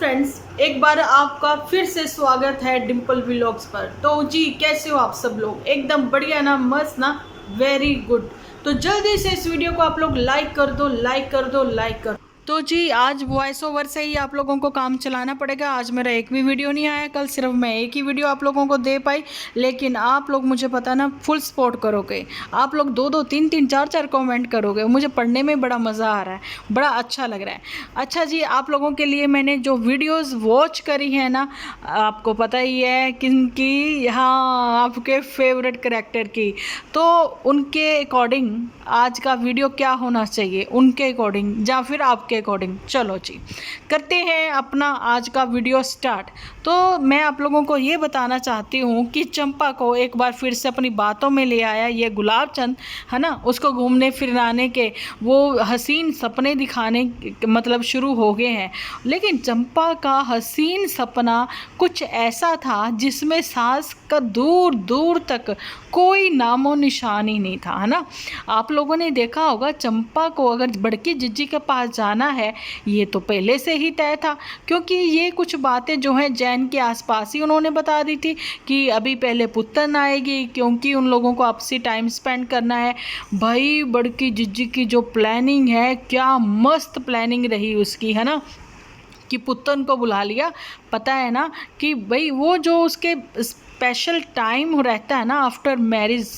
Friends, एक बार आपका फिर से स्वागत है डिम्पल व्लॉग्स पर। तो जी, कैसे हो आप सब लोग? एकदम बढ़िया ना, मस्त ना, वेरी गुड। तो जल्दी से इस वीडियो को आप लोग लाइक कर दो, लाइक कर दो, लाइक कर दो। तो जी, आज वॉइस ओवर से ही आप लोगों को काम चलाना पड़ेगा। आज मेरा एक भी वीडियो नहीं आया, कल सिर्फ मैं एक ही वीडियो आप लोगों को दे पाई। लेकिन आप लोग मुझे पता ना फुल सपोर्ट करोगे, आप लोग दो दो तीन तीन चार चार कमेंट करोगे। मुझे पढ़ने में बड़ा मज़ा आ रहा है, बड़ा अच्छा लग रहा है। अच्छा जी, आप लोगों के लिए मैंने जो वीडियोस वॉच करी है ना, आपको पता ही है किनकी, हाँ, आपके फेवरेट कैरेक्टर की। तो उनके अकॉर्डिंग आज का वीडियो क्या होना चाहिए, उनके अकॉर्डिंग या फिर आपके अकॉर्डिंग। चलो जी, करते हैं अपना आज का वीडियो स्टार्ट। तो मैं आप लोगों को ये बताना चाहती हूँ कि चंपा को एक बार फिर से अपनी बातों में ले आया ये गुलाब चंद, है ना। उसको घूमने फिराने के वो हसीन सपने दिखाने मतलब शुरू हो गए हैं। लेकिन चंपा का हसीन सपना कुछ ऐसा था जिसमें सास का दूर दूर तक कोई नामो निशान ही नहीं था, है ना। आप लोगों ने देखा होगा, चंपा को अगर बड़की जिज्जी के पास जाना है ये तो पहले से ही तय था, क्योंकि ये कुछ बातें जो हैं जैन के आसपास ही उन्होंने बता दी थी कि अभी पहले पुत्तन आएगी, क्योंकि उन लोगों को आपसी टाइम स्पेंड करना है। भाई, बड़की जिज्जी की जो प्लानिंग है, क्या मस्त प्लानिंग रही उसकी, है ना, कि पुत्तन को बुला लिया। पता है ना कि भाई वो जो उसके स्पेशल टाइम रहता है ना आफ्टर मैरिज,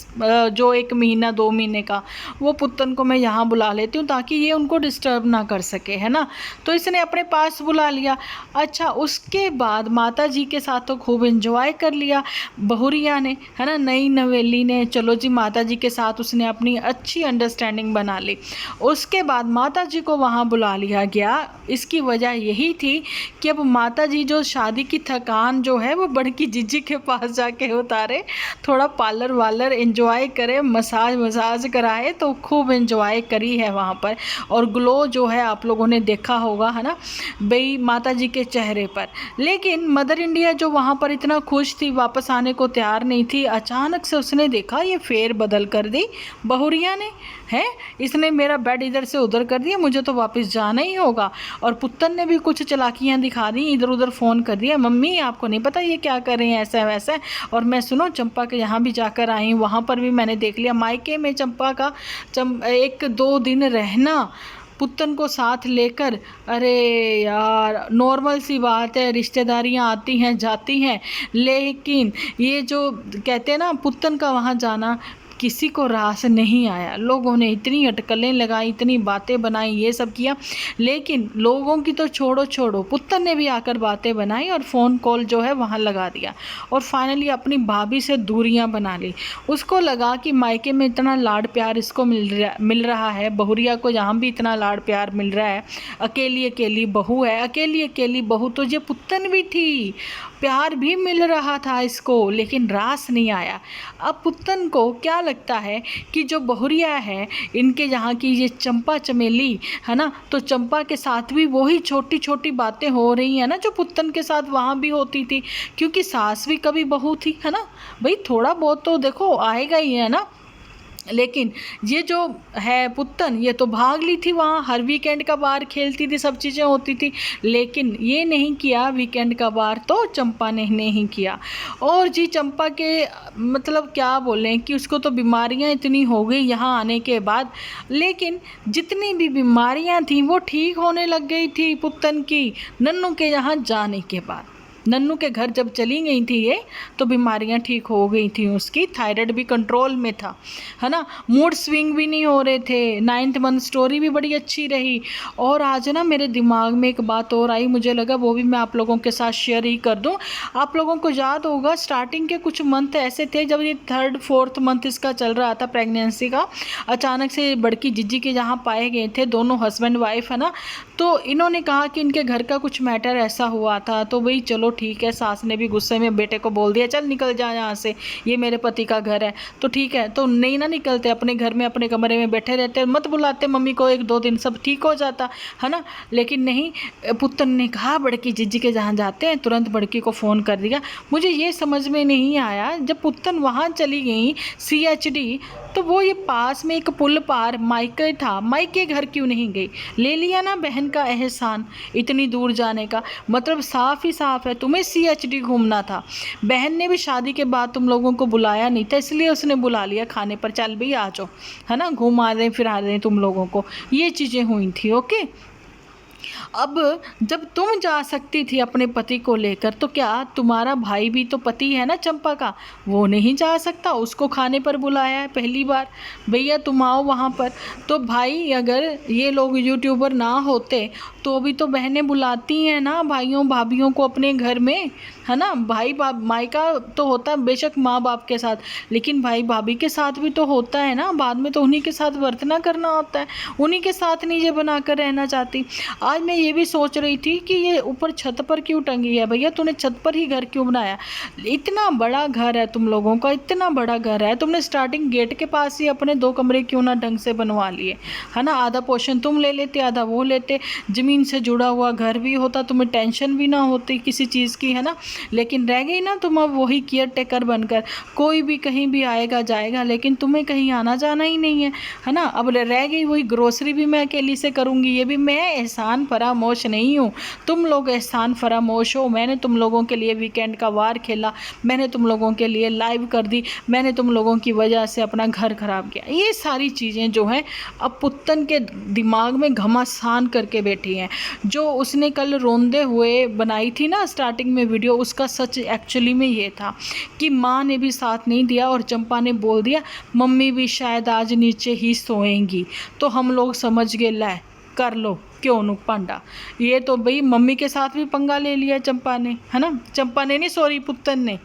जो 1 महीना 2 महीने का, वो पुत्तन को मैं यहाँ बुला लेती हूँ ताकि ये उनको डिस्टर्ब ना कर सके, है ना। तो इसने अपने पास बुला लिया। अच्छा, उसके बाद माता जी के साथ तो खूब एंजॉय कर लिया बहुरिया ने, है ना, नई नवेली ने। चलो जी, माता जी के साथ उसने अपनी अच्छी अंडरस्टैंडिंग बना ली। उसके बाद माता जी को वहाँ बुला लिया गया। इसकी वजह यही थी कि अब माता जी जो शादी की थकान जो है वो बड़की जिज्जी के पास जाके उतारे, थोड़ा पार्लर वालर एंजॉय करे, मसाज कराए, तो खूब एंजॉय करी है वहाँ पर। और ग्लो जो है आप लोगों ने देखा होगा, है ना भाई, माता जी के चेहरे पर। लेकिन मदर इंडिया जो वहाँ पर इतना खुश थी, वापस आने को तैयार नहीं थी। अचानक से उसने देखा ये फेर बदल कर दी बहुरिया ने, है, इसने मेरा बेड इधर से उधर कर दिया, मुझे तो वापस जाना ही होगा। और पुत्तन ने भी कुछ चालाकियाँ दिखा दी, इधर उधर फ़ोन कर दिया, मम्मी आपको नहीं पता ये क्या कर रहे हैं, ऐसा वैसा। और मैं सुनो चंपा के यहाँ भी जाकर आई हूँ, वहाँ पर भी मैंने देख लिया मायके में चंपा का 1-2 दिन रहना पुत्तन को साथ लेकर। अरे यार, नॉर्मल सी बात है, रिश्तेदारियाँ आती हैं जाती हैं, लेकिन ये जो कहते हैं ना पुत्तन का वहाँ जाना किसी को रास नहीं आया। लोगों ने इतनी अटकलें लगाई, इतनी बातें बनाई, ये सब किया, लेकिन लोगों की तो छोड़ो, पुत्तन ने भी आकर बातें बनाई और फ़ोन कॉल जो है वहाँ लगा दिया। और फाइनली अपनी भाभी से दूरियां बना ली। उसको लगा कि मायके में इतना लाड प्यार इसको मिल रहा है, बहुरिया को यहाँ भी इतना लाड प्यार मिल रहा है, अकेली बहू है, अकेली बहू तो ये पुत्तन भी थी, प्यार भी मिल रहा था इसको, लेकिन रास नहीं आया। अब पुत्तन को क्या लगता है कि जो बहुरिया है इनके यहाँ की ये चंपा चमेली, है ना, तो चंपा के साथ भी वही छोटी छोटी बातें हो रही हैं ना जो पुत्तन के साथ वहाँ भी होती थी, क्योंकि सास भी कभी बहू थी, है ना भाई, थोड़ा बहुत तो देखो आएगा ही, है ना। लेकिन ये जो है पुत्तन, ये तो भाग ली थी वहाँ, हर वीकेंड का बार खेलती थी, सब चीज़ें होती थी, लेकिन ये नहीं किया वीकेंड का बार, तो चंपा ने नहीं किया। और जी, चंपा के मतलब क्या बोलें कि उसको तो बीमारियाँ इतनी हो गई यहाँ आने के बाद, लेकिन जितनी भी बीमारियाँ थीं वो ठीक होने लग गई थी पुत्तन की नन्नू के यहाँ जाने के बाद। नन्नू के घर जब चली गई थी ये, तो बीमारियां ठीक हो गई थी उसकी, थायराइड भी कंट्रोल में था, है ना, मूड स्विंग भी नहीं हो रहे थे, 9th मंथ स्टोरी भी बड़ी अच्छी रही। और आज ना मेरे दिमाग में एक बात और आई, मुझे लगा वो भी मैं आप लोगों के साथ शेयर ही कर दूं। आप लोगों को याद होगा स्टार्टिंग के कुछ मंथ ऐसे थे जब ये 3rd 4th मंथ इसका चल रहा था प्रेगनेंसी का, अचानक से बड़की जिज्जी के जहाँ पाए गए थे दोनों हस्बैंड वाइफ, है ना, तो इन्होंने कहा कि इनके घर का कुछ मैटर ऐसा हुआ था, तो भाई चलो ठीक है, सास ने भी गुस्से में बेटे को बोल दिया चल निकल जा यहाँ से, ये मेरे पति का घर है, तो ठीक है, तो नहीं ना निकलते, अपने घर में अपने कमरे में बैठे रहते, मत बुलाते मम्मी को, 1-2 दिन सब ठीक हो जाता है ना। लेकिन नहीं, पुतन ने कहा बड़की जीजी के जहाँ जाते हैं, तुरंत बड़की को फ़ोन कर दिया। मुझे ये समझ में नहीं आया, जब पुतन वहाँ चली गई CHD, तो वो ये पास में एक पुल पार मायके था, मायके घर क्यों नहीं गई? ले लिया ना बहन का एहसान इतनी दूर जाने का, मतलब साफ ही साफ है तुम्हें CHD घूमना था। बहन ने भी शादी के बाद तुम लोगों को बुलाया नहीं था, इसलिए उसने बुला लिया खाने पर, चल भाई आ जाओ, है ना, घुमा दें फिरा दें तुम लोगों को, ये चीज़ें हुई थी। ओके, अब जब तुम जा सकती थी अपने पति को लेकर, तो क्या तुम्हारा भाई भी तो पति है ना चंपा का, वो नहीं जा सकता? उसको खाने पर बुलाया है पहली बार, भैया तुम आओ वहाँ पर। तो भाई अगर ये लोग यूट्यूबर ना होते तो भी तो बहनें बुलाती हैं ना भाइयों भाभीयों को अपने घर में, है ना। भाई मायका तो होता है बेशक माँ बाप के साथ, लेकिन भाई भाभी के साथ भी तो होता है ना, बाद में तो उन्हीं के साथ वर्तना करना होता है, उन्हीं के साथ नहीं ये बनाकर रहना चाहती। आज मैं ये भी सोच रही थी कि ये ऊपर छत पर क्यों टंगी है, भैया तूने छत पर ही घर क्यों बनाया? इतना बड़ा घर है तुम लोगों का, इतना बड़ा घर है, तुमने स्टार्टिंग गेट के पास ही अपने 2 कमरे क्यों ना ढंग से बनवा लिए, है ना। आधा पोर्शन तुम ले लेते, आधा वो लेते, ज़मीन से जुड़ा हुआ घर भी होता, तुम्हें टेंशन भी ना होती किसी चीज़ की, है ना। लेकिन रह गई ना तुम अब वही केयर टेकर बनकर, कोई भी कहीं भी आएगा जाएगा, लेकिन तुम्हें कहीं आना जाना ही नहीं है ना। अब रह गई वही ग्रोसरी भी मैं अकेली से करूँगी, ये भी मैं एहसान फरामोश नहीं हूँ, तुम लोग एहसान फरामोश हो। मैंने तुम लोगों के लिए वीकेंड का वार खेला, मैंने तुम लोगों के लिए लाइव कर दी, मैंने तुम लोगों की वजह से अपना घर खराब किया। ये सारी चीज़ें जो हैं अब पुत्तन के दिमाग में घमासान करके बैठी हैं। जो उसने कल रोंदे हुए बनाई थी ना स्टार्टिंग में वीडियो, उसका सच एक्चुअली में ये था कि माँ ने भी साथ नहीं दिया और चंपा ने बोल दिया मम्मी भी शायद आज नीचे ही सोएंगी, तो हम लोग समझ गए लै कर लो क्यों नु पांडा। ये तो भाई मम्मी के साथ भी पंगा ले लिया चंपा ने, है ना। चंपा ने नहीं, सॉरी पुत्तन ने।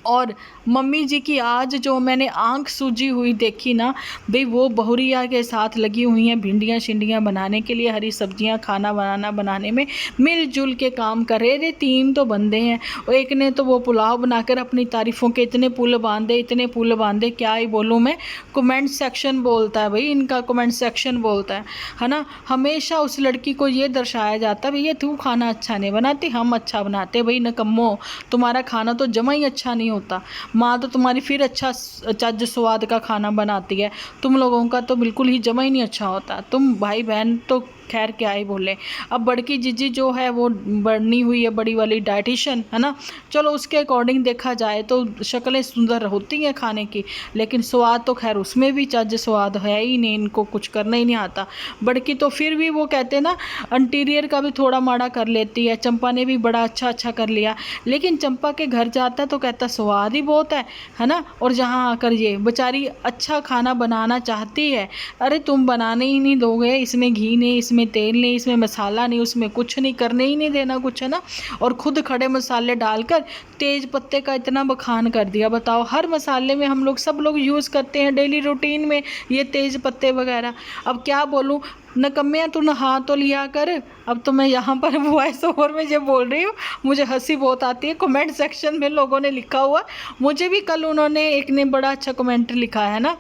और मम्मी जी की आज जो मैंने आंख सूजी हुई देखी ना भाई, वो बहुरिया के साथ लगी हुई हैं भिंडियाँ शिंडियाँ बनाने के लिए, हरी सब्जियाँ खाना बनाने में मिलजुल के काम कर रहे। 3 तो बंदे हैं, और एक ने तो वो पुलाव बनाकर अपनी तारीफ़ों के इतने पुल बांधे, क्या ही बोलूँ मैं। कमेंट सेक्शन बोलता है भाई, इनका कमेंट सेक्शन बोलता है ना। हमेशा उस लड़की को ये दर्शाया जाता है भैया तू खाना अच्छा नहीं बनाती, हम अच्छा बनाते। भाई नकम्मो, तुम्हारा खाना तो जमा ही अच्छा नहीं होता, माँ तो तुम्हारी फिर अच्छा चज स्वाद का खाना बनाती है, तुम लोगों का तो बिल्कुल ही जमा ही नहीं अच्छा होता। तुम भाई बहन तो खैर क्या ही बोले। अब बड़की जीजी जो है वो बनी हुई है बड़ी वाली डाइटिशियन, है ना। चलो उसके अकॉर्डिंग देखा जाए तो शक्लें सुंदर होती हैं खाने की, लेकिन स्वाद तो खैर उसमें भी चज स्वाद है ही नहीं, इनको कुछ करना ही नहीं आता। बड़की तो फिर भी वो कहते हैं ना इंटीरियर का भी थोड़ा माड़ा कर लेती है, चंपा ने भी बड़ा अच्छा कर लिया, लेकिन चंपा के घर जाता है तो कहता स्वाद ही बहुत है ना। और जहाँ आकर ये बेचारी अच्छा खाना बनाना चाहती है, अरे तुम बनाने ही नहीं दोगे, इसमें घी नहीं, इसमें तेल नहीं, इसमें मसाला नहीं, उसमें कुछ नहीं, करने ही नहीं देना कुछ, है ना। और खुद खड़े मसाले डालकर तेज पत्ते का इतना बखान कर दिया। बताओ, हर मसाले में हम लोग सब लोग यूज़ करते हैं डेली रूटीन में ये तेज पत्ते वगैरह। अब क्या बोलूँ, नकम्मिया तू नहा तो लिया कर। अब तो मैं यहाँ पर वॉइस ओवर में ये बोल रही हूँ, मुझे हंसी बहुत आती है। कमेंट सेक्शन में लोगों ने लिखा हुआ, मुझे भी कल उन्होंने एक ने बड़ा अच्छा कमेंट लिखा है ना,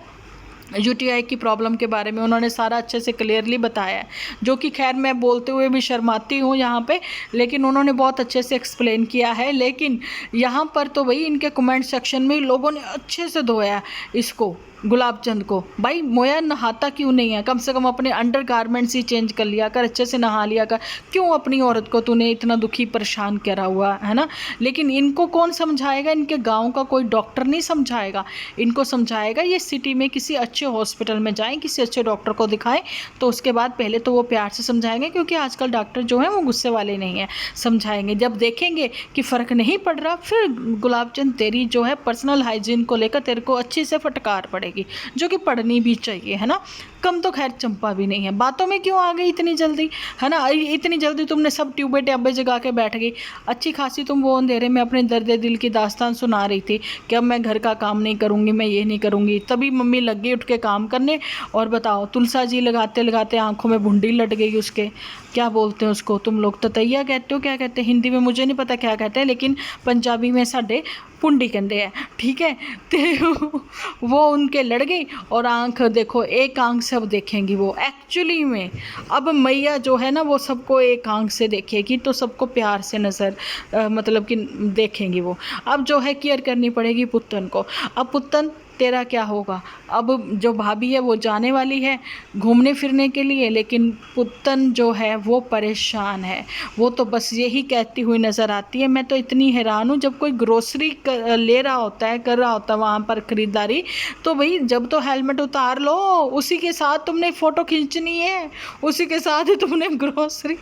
UTI की प्रॉब्लम के बारे में उन्होंने सारा अच्छे से क्लियरली बताया है, जो कि खैर मैं बोलते हुए भी शर्माती हूँ यहाँ पे, लेकिन उन्होंने बहुत अच्छे से एक्सप्लेन किया है। लेकिन यहाँ पर तो भाई इनके कमेंट सेक्शन में लोगों ने अच्छे से धोया इसको, गुलाबचंद को। भाई मोया नहाता क्यों नहीं है, कम से कम अपने अंडर गारमेंट्स ही चेंज कर लिया कर, अच्छे से नहा लिया कर, क्यों अपनी औरत को तूने इतना दुखी परेशान करा हुआ है ना। लेकिन इनको कौन समझाएगा, इनके गांव का कोई डॉक्टर नहीं समझाएगा, इनको समझाएगा ये सिटी में किसी अच्छे हॉस्पिटल में जाएं, किसी अच्छे डॉक्टर को दिखाएं, तो उसके बाद पहले तो वो प्यार से समझाएंगे, क्योंकि आजकल डॉक्टर जो हैं वो गुस्से वाले नहीं हैं, समझाएंगे। जब देखेंगे कि फ़र्क नहीं पड़ रहा, फिर गुलाबचंद तेरी जो है पर्सनल हाइजीन को लेकर तेरे को अच्छी से फटकार पड़ेगी, जो कि पढ़नी भी चाहिए, है ना। कम तो खैर चंपा भी नहीं है, बातों में क्यों आ गई इतनी जल्दी, है ना। इतनी जल्दी तुमने सब ट्यूबे टैबे जगा के बैठ गई। अच्छी खासी तुम वो अंधेरे में अपने दर्द दिल की दास्तान सुना रही थी कि अब मैं घर का काम नहीं करूँगी, मैं ये नहीं करूँगी, तभी मम्मी लग गई उठ के काम करने। और बताओ तुलसा जी लगाते लगाते आंखों में भुंडी लट गई उसके, क्या बोलते हैं उसको तुम लोग, ततैया कहते हो, क्या कहते हैं हिंदी में मुझे नहीं पता क्या कहते हैं, लेकिन पंजाबी में साढ़े पुंडी कहते हैं, ठीक है। तो वो उनके लड़ गई और आंख देखो, एक आंख से अब देखेंगी वो एक्चुअली में। अब मैया जो है ना वो सबको एक आंख से देखेगी, तो सबको प्यार से नज़र मतलब कि देखेंगी वो। अब जो है केयर करनी पड़ेगी पुत्तन को। अब पुत्तन तेरा क्या होगा, अब जो भाभी है वो जाने वाली है घूमने फिरने के लिए, लेकिन पुत्तन जो है वो परेशान है। वो तो बस यही कहती हुई नज़र आती है। मैं तो इतनी हैरान हूँ, जब कोई ग्रोसरी ले रहा होता है, कर रहा होता है वहाँ पर ख़रीदारी, तो भाई जब तो हेलमेट उतार लो, उसी के साथ तुमने फ़ोटो खींचनी है, उसी के साथ ही तुमने ग्रोसरी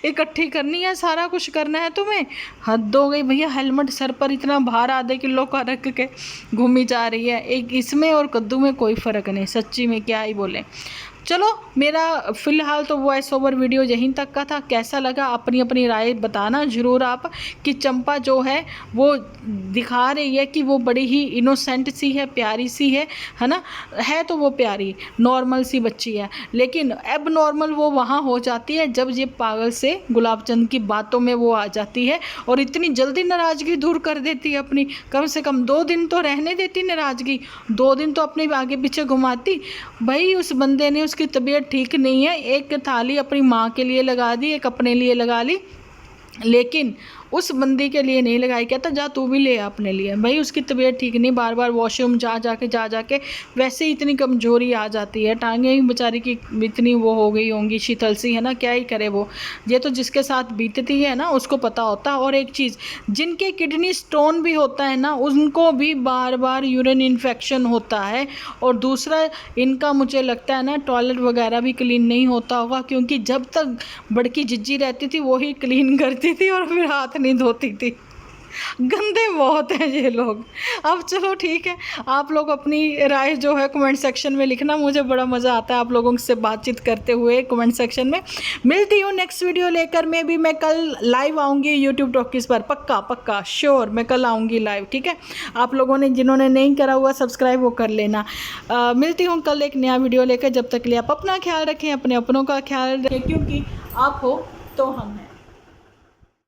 इकट्ठी करनी है, सारा कुछ करना है तुम्हें। हद हो गई भैया, हेलमेट सर पर इतना भार आधे किलो का रख के घूमी जा रही है। एक इसमें और कद्दू में कोई फ़र्क नहीं, सच्ची में क्या ही बोले। चलो मेरा फ़िलहाल तो वॉइस ओवर वीडियो यहीं तक का था। कैसा लगा अपनी अपनी राय बताना ज़रूर आप, कि चंपा जो है वो दिखा रही है कि वो बड़ी ही इनोसेंट सी है, प्यारी सी है ना। है तो वो प्यारी नॉर्मल सी बच्ची है, लेकिन अब नॉर्मल वो वहाँ हो जाती है जब ये पागल से गुलाबचंद की बातों में वो आ जाती है और इतनी जल्दी नाराज़गी दूर कर देती है अपनी। कम से कम 2 दिन तो रहने देती नाराज़गी, 2 दिन तो अपने आगे पीछे घुमाती। भाई उस बंदे ने, उसकी तबीयत ठीक नहीं है, एक थाली अपनी माँ के लिए लगा दी, एक अपने लिए लगा ली, लेकिन उस बंदी के लिए नहीं लगाई। कहता जा तू भी ले अपने लिए। भाई उसकी तबीयत ठीक नहीं, बार बार वॉशरूम जा जाके वैसे ही इतनी कमज़ोरी आ जाती है, टांगें ही बेचारी की इतनी वो हो गई होंगी शीतल सी, है ना। क्या ही करे वो, ये तो जिसके साथ बीतती है ना उसको पता होता है। और एक चीज़, जिनके किडनी स्टोन भी होता है ना, उनको भी बार बार यूरिन इन्फेक्शन होता है। और दूसरा इनका मुझे लगता है ना टॉयलेट वगैरह भी क्लीन नहीं होता होगा, क्योंकि जब तक बड़की जिज्जी रहती थी वही क्लीन करती थी और फिर हाथ नहीं धोती थी। गंदे बहुत हैं ये लोग। अब चलो ठीक है, आप लोग अपनी राय जो है कमेंट सेक्शन में लिखना, मुझे बड़ा मज़ा आता है आप लोगों से बातचीत करते हुए कमेंट सेक्शन में। मिलती हूँ नेक्स्ट वीडियो लेकर। मैं कल लाइव आऊँगी यूट्यूब टॉकीज़ पर, पक्का श्योर मैं कल आऊँगी लाइव, ठीक है। आप लोगों ने जिन्होंने नहीं करा हुआ सब्सक्राइब वो कर लेना। मिलती हूँ कल एक नया वीडियो लेकर। जब तक के लिए आप अपना ख्याल रखें, अपने अपनों का ख्याल रखें, क्योंकि आप हो तो हम हैं।